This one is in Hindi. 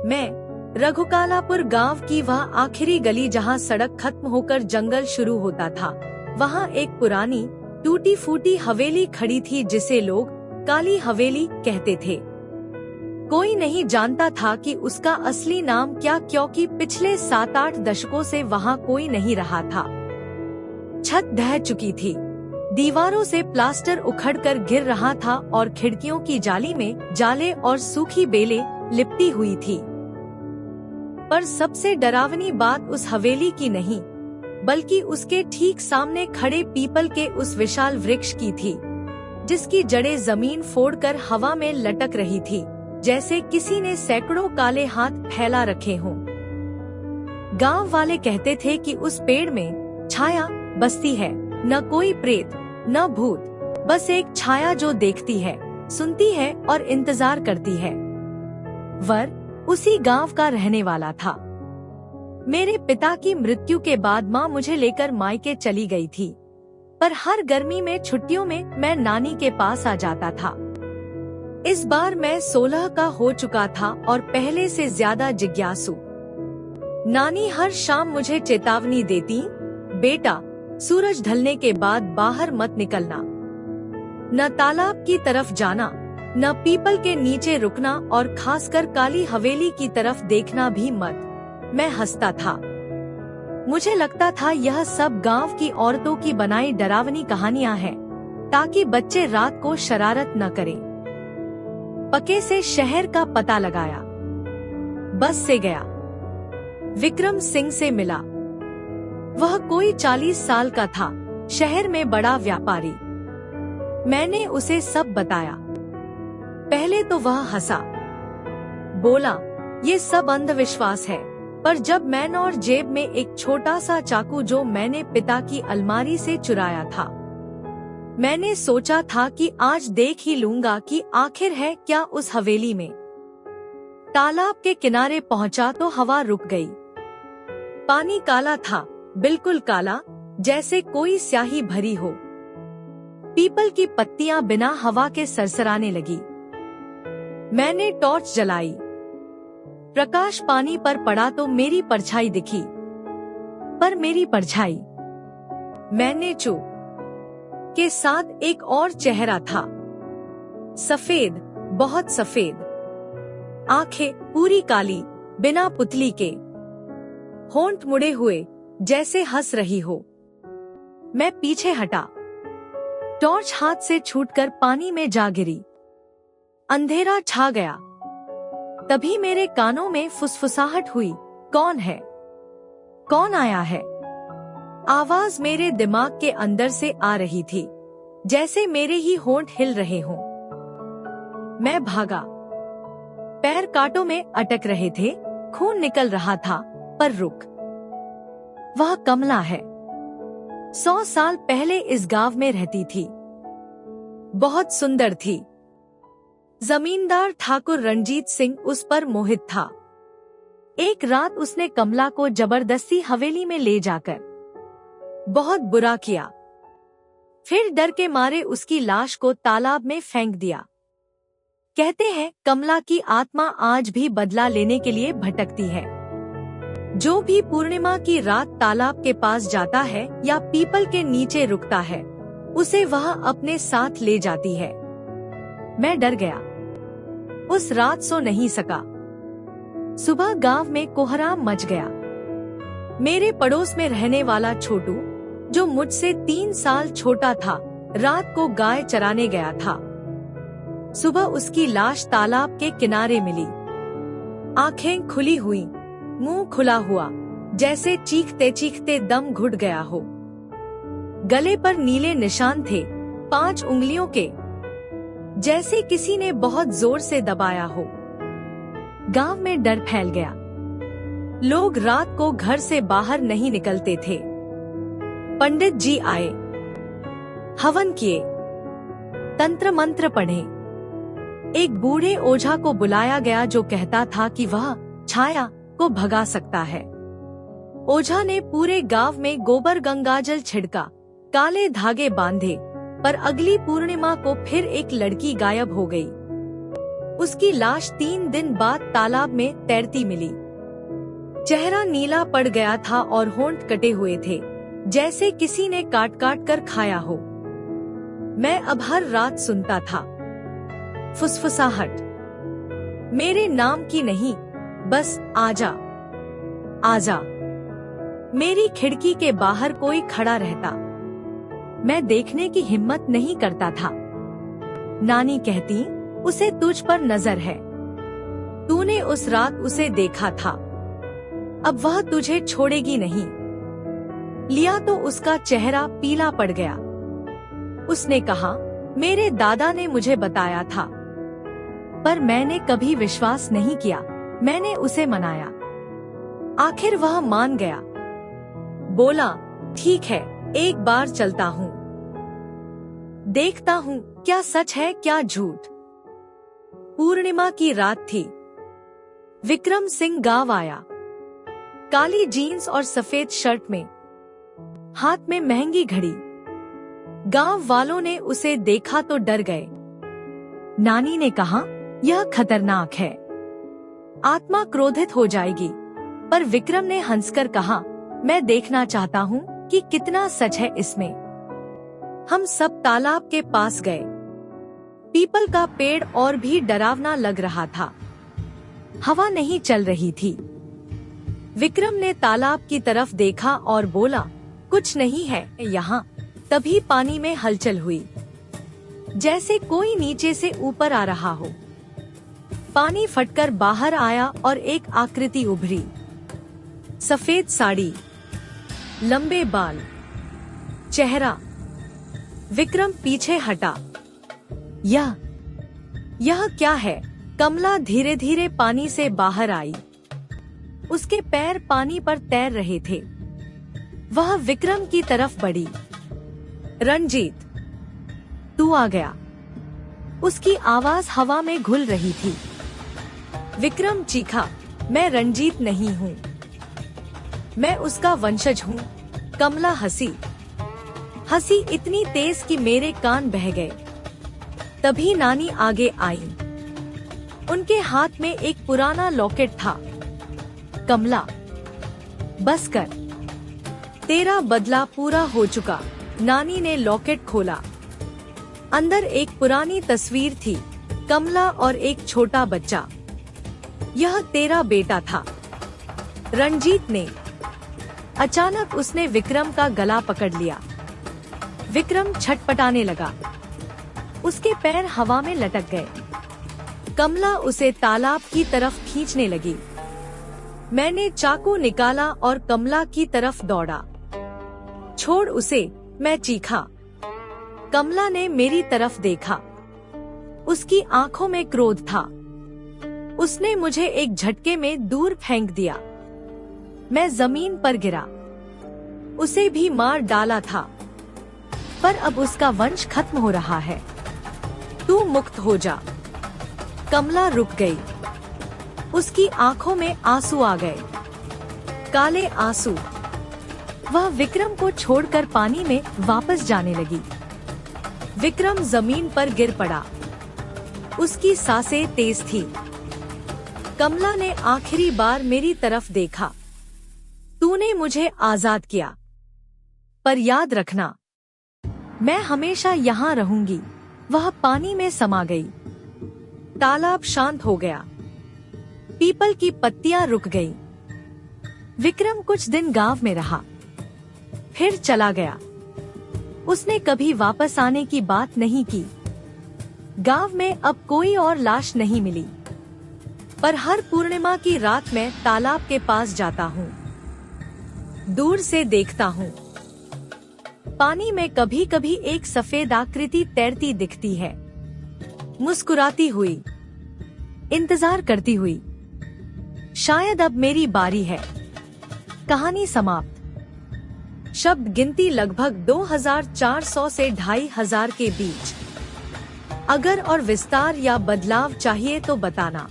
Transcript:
मैं रघुकालापुर गांव की वह आखिरी गली जहां सड़क खत्म होकर जंगल शुरू होता था, वहां एक पुरानी टूटी फूटी हवेली खड़ी थी जिसे लोग काली हवेली कहते थे। कोई नहीं जानता था कि उसका असली नाम क्या, क्योंकि पिछले 7-8 दशकों से वहां कोई नहीं रहा था। छत ढह चुकी थी, दीवारों से प्लास्टर उखड़कर गिर रहा था और खिड़कियों की जाली में जाले और सूखी बेलें लिपटी हुई थी। पर सबसे डरावनी बात उस हवेली की नहीं, बल्कि उसके ठीक सामने खड़े पीपल के उस विशाल वृक्ष की थी, जिसकी जड़ें जमीन फोड़कर हवा में लटक रही थी, जैसे किसी ने सैकड़ों काले हाथ फैला रखे हों। गांव वाले कहते थे कि उस पेड़ में छाया बसती है, न कोई प्रेत न भूत, बस एक छाया जो देखती है, सुनती है और इंतजार करती है। वर उसी गांव का रहने वाला था। मेरे पिता की मृत्यु के बाद माँ मुझे लेकर मायके चली गई थी, पर हर गर्मी में छुट्टियों में मैं नानी के पास आ जाता था। इस बार मैं 16 का हो चुका था और पहले से ज्यादा जिज्ञासु। नानी हर शाम मुझे चेतावनी देती, बेटा सूरज ढलने के बाद बाहर मत निकलना, न तालाब की तरफ जाना, न पीपल के नीचे रुकना और खासकर काली हवेली की तरफ देखना भी मत। मैं हंसता था। मुझे लगता था यह सब गांव की औरतों की बनाई डरावनी कहानियां हैं, ताकि बच्चे रात को शरारत न करें। पके से शहर का पता लगाया, बस से गया, विक्रम सिंह से मिला। वह कोई 40 साल का था, शहर में बड़ा व्यापारी। मैंने उसे सब बताया। पहले तो वह हंसा, बोला ये सब अंधविश्वास है, पर जब मैंने और जेब में एक छोटा सा चाकू जो मैंने पिता की अलमारी से चुराया था, मैंने सोचा था कि आज देख ही लूंगा कि आखिर है क्या उस हवेली में। तालाब के किनारे पहुंचा तो हवा रुक गई। पानी काला था, बिल्कुल काला, जैसे कोई स्याही भरी हो। पीपल की पत्तियां बिना हवा के सरसराने लगी। मैंने टॉर्च जलाई। प्रकाश पानी पर पड़ा तो मेरी परछाई दिखी, पर मेरी परछाई मैंने चू के साथ एक और चेहरा था, सफेद, बहुत सफेद, आंखें पूरी काली, बिना पुतली के, होंठ मुड़े हुए, जैसे हंस रही हो। मैं पीछे हटा, टॉर्च हाथ से छूटकर पानी में जा गिरी। अंधेरा छा गया। तभी मेरे कानों में फुसफुसाहट हुई, कौन है, कौन आया है? आवाज मेरे दिमाग के अंदर से आ रही थी, जैसे मेरे ही होंठ हिल रहे हों। मैं भागा। पैर कांटों में अटक रहे थे, खून निकल रहा था, पर रुक। वह कमला है। 100 साल पहले इस गांव में रहती थी। बहुत सुंदर थी। जमींदार ठाकुर रणजीत सिंह उस पर मोहित था। एक रात उसने कमला को जबरदस्ती हवेली में ले जाकर बहुत बुरा किया। फिर डर के मारे उसकी लाश को तालाब में फेंक दिया। कहते हैं कमला की आत्मा आज भी बदला लेने के लिए भटकती है। जो भी पूर्णिमा की रात तालाब के पास जाता है या पीपल के नीचे रुकता है, उसे वह अपने साथ ले जाती है। मैं डर गया। उस रात सो नहीं सका। सुबह गांव में कोहराम मच गया। मेरे पड़ोस में रहने वाला छोटू, जो मुझसे 3 साल छोटा था, रात को गाय चराने गया था। सुबह उसकी लाश तालाब के किनारे मिली। आंखें खुली हुई, मुंह खुला हुआ, जैसे चीखते चीखते दम घुट गया हो। गले पर नीले निशान थे, 5 उंगलियों के, जैसे किसी ने बहुत जोर से दबाया हो। गांव में डर फैल गया। लोग रात को घर से बाहर नहीं निकलते थे। पंडित जी आए, हवन किए, तंत्र मंत्र पढ़े। एक बूढ़े ओझा को बुलाया गया जो कहता था कि वह छाया को भगा सकता है। ओझा ने पूरे गांव में गोबर गंगाजल छिड़का, काले धागे बांधे, पर अगली पूर्णिमा को फिर एक लड़की गायब हो गई। उसकी लाश 3 दिन बाद तालाब में तैरती मिली। चेहरा नीला पड़ गया था और होंठ कटे हुए थे, जैसे किसी ने काट काट कर खाया हो। मैं अब हर रात सुनता था फुसफुसाहट, मेरे नाम की नहीं, बस आजा आजा। मेरी खिड़की के बाहर कोई खड़ा रहता, मैं देखने की हिम्मत नहीं करता था। नानी कहती, उसे तुझ पर नजर है, तूने उस रात उसे देखा था, अब वह तुझे छोड़ेगी नहीं। लिया तो उसका चेहरा पीला पड़ गया। उसने कहा, मेरे दादा ने मुझे बताया था, पर मैंने कभी विश्वास नहीं किया। मैंने उसे मनाया, आखिर वह मान गया। बोला, ठीक है, एक बार चलता हूँ, देखता हूँ क्या सच है क्या झूठ। पूर्णिमा की रात थी। विक्रम सिंह गांव आया, काली जीन्स और सफेद शर्ट में, हाथ में महंगी घड़ी। गांव वालों ने उसे देखा तो डर गए। नानी ने कहा, यह खतरनाक है, आत्मा क्रोधित हो जाएगी। पर विक्रम ने हंसकर कहा, मैं देखना चाहता हूँ कि कितना सच है इसमें। हम सब तालाब के पास गए। पीपल का पेड़ और भी डरावना लग रहा था, हवा नहीं चल रही थी। विक्रम ने तालाब की तरफ देखा और बोला, कुछ नहीं है यहाँ। तभी पानी में हलचल हुई, जैसे कोई नीचे से ऊपर आ रहा हो। पानी फटकर बाहर आया और एक आकृति उभरी। सफेद साड़ी, लंबे बाल, चेहरा। विक्रम पीछे हटा। यह क्या है? कमला धीरे धीरे पानी से बाहर आई। उसके पैर पानी पर तैर रहे थे। वह विक्रम की तरफ बढ़ी। रंजीत, तू आ गया। उसकी आवाज हवा में घुल रही थी। विक्रम चीखा, मैं रंजीत नहीं हूँ, मैं उसका वंशज हूँ। कमला हंसी इतनी तेज कि मेरे कान बह गए। तभी नानी आगे आई। उनके हाथ में एक पुराना लॉकेट था। कमला, बस कर, तेरा बदला पूरा हो चुका। नानी ने लॉकेट खोला। अंदर एक पुरानी तस्वीर थी, कमला और एक छोटा बच्चा। यह तेरा बेटा था। रंजीत ने। अचानक उसने विक्रम का गला पकड़ लिया। विक्रम छटपटाने लगा। उसके पैर हवा में लटक गए। कमला उसे तालाब की तरफ खींचने लगी। मैंने चाकू निकाला और कमला की तरफ दौड़ा। छोड़ उसे, मैं चीखा। कमला ने मेरी तरफ देखा। उसकी आंखों में क्रोध था। उसने मुझे एक झटके में दूर फेंक दिया। मैं जमीन पर गिरा। उसे भी मार डाला था, पर अब उसका वंश खत्म हो रहा है। तू मुक्त हो जा। कमला रुक गई। उसकी आंखों में आंसू आ गए, काले आंसू। वह विक्रम को छोड़कर पानी में वापस जाने लगी। विक्रम जमीन पर गिर पड़ा। उसकी सांसें तेज थी। कमला ने आखिरी बार मेरी तरफ देखा। तूने मुझे आजाद किया, पर याद रखना, मैं हमेशा यहाँ रहूंगी। वह पानी में समा गई। तालाब शांत हो गया। पीपल की पत्तियां रुक गई। विक्रम कुछ दिन गांव में रहा, फिर चला गया। उसने कभी वापस आने की बात नहीं की। गांव में अब कोई और लाश नहीं मिली, पर हर पूर्णिमा की रात में तालाब के पास जाता हूँ। दूर से देखता हूँ। पानी में कभी कभी एक सफेद आकृति तैरती दिखती है, मुस्कुराती हुई, इंतजार करती हुई। शायद अब मेरी बारी है। कहानी समाप्त। शब्द गिनती लगभग 2400 से 2500 के बीच। अगर और विस्तार या बदलाव चाहिए तो बताना।